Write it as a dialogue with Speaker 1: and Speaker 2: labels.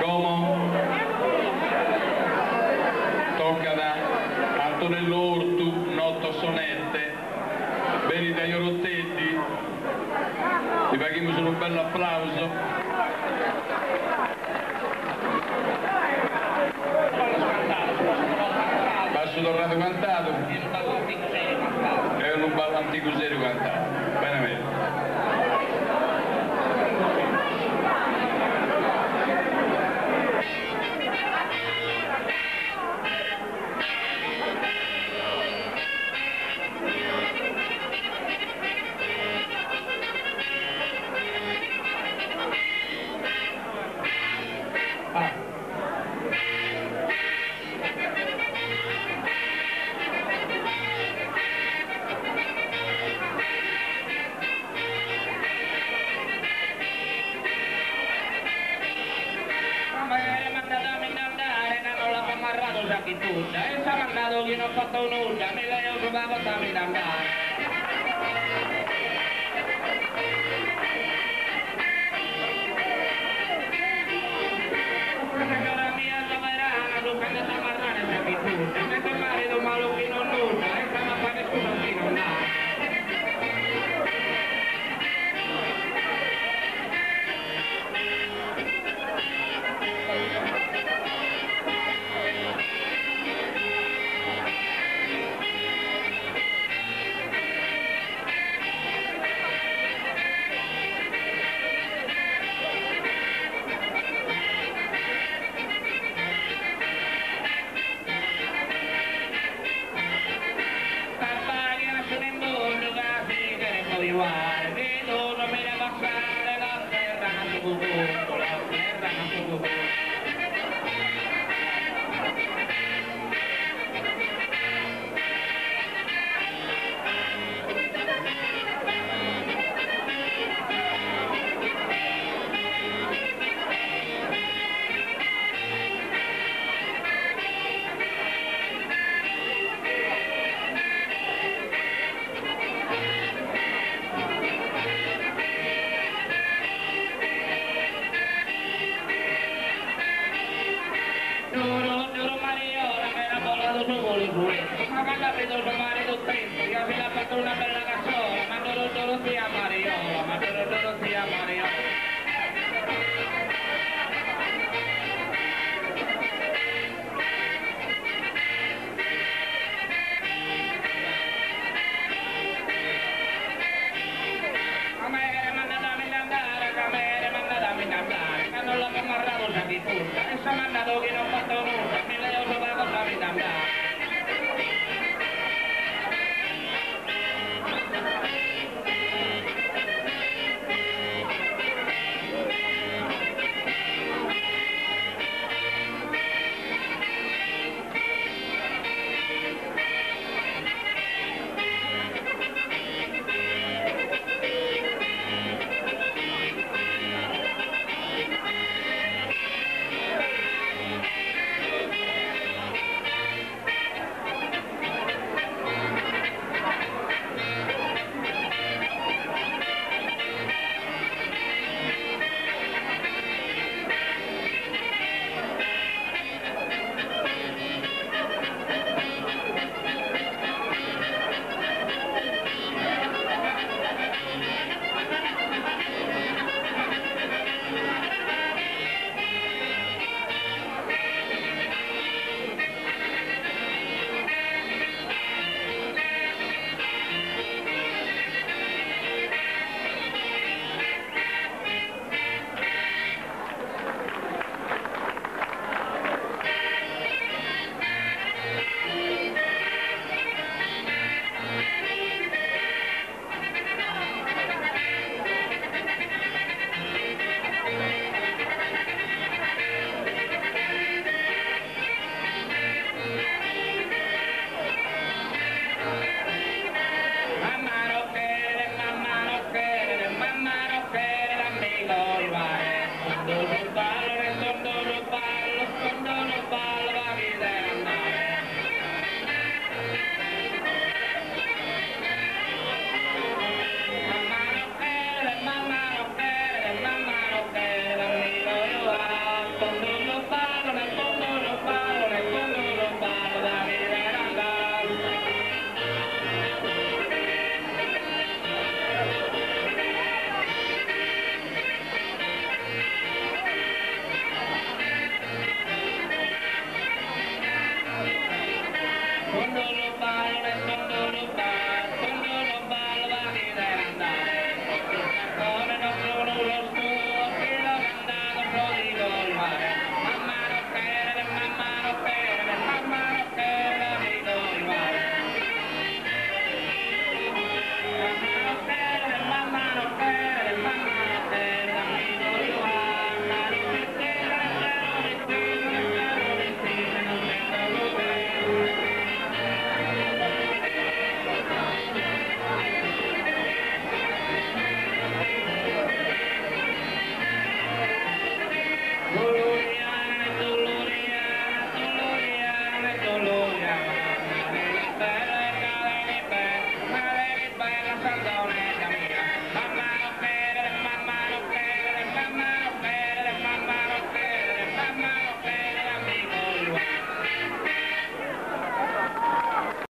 Speaker 1: Como tocca da Antonello Ortu, Notto Sonette, Benita Iorottetti, vi paghiamo solo un bello applauso. Basso tornato cantato e un ballo antico serio cantato, bene bene.
Speaker 2: E sta mandato che non ho fatto nulla, mi lei sulla cosa mi andare. Questa cara mia sovrana, tu quando sta marrana e sei tutta, e mentre marito malo che non nulla, e sta ma fare scusa che non ha. Vedo non me ne passare la terra non so tutto, la terra non so tutto. Ma quando ha preso suo marito tempo, io mi ha fatto una bella cassola, ma Doro zia Mariola, ma Doro zia Mariola. Camere mandatami andare, che non l'ho amarrato già di tutta, e si è mandato che non ho fatto nulla, mi leo sopra cosa mi andare. mare,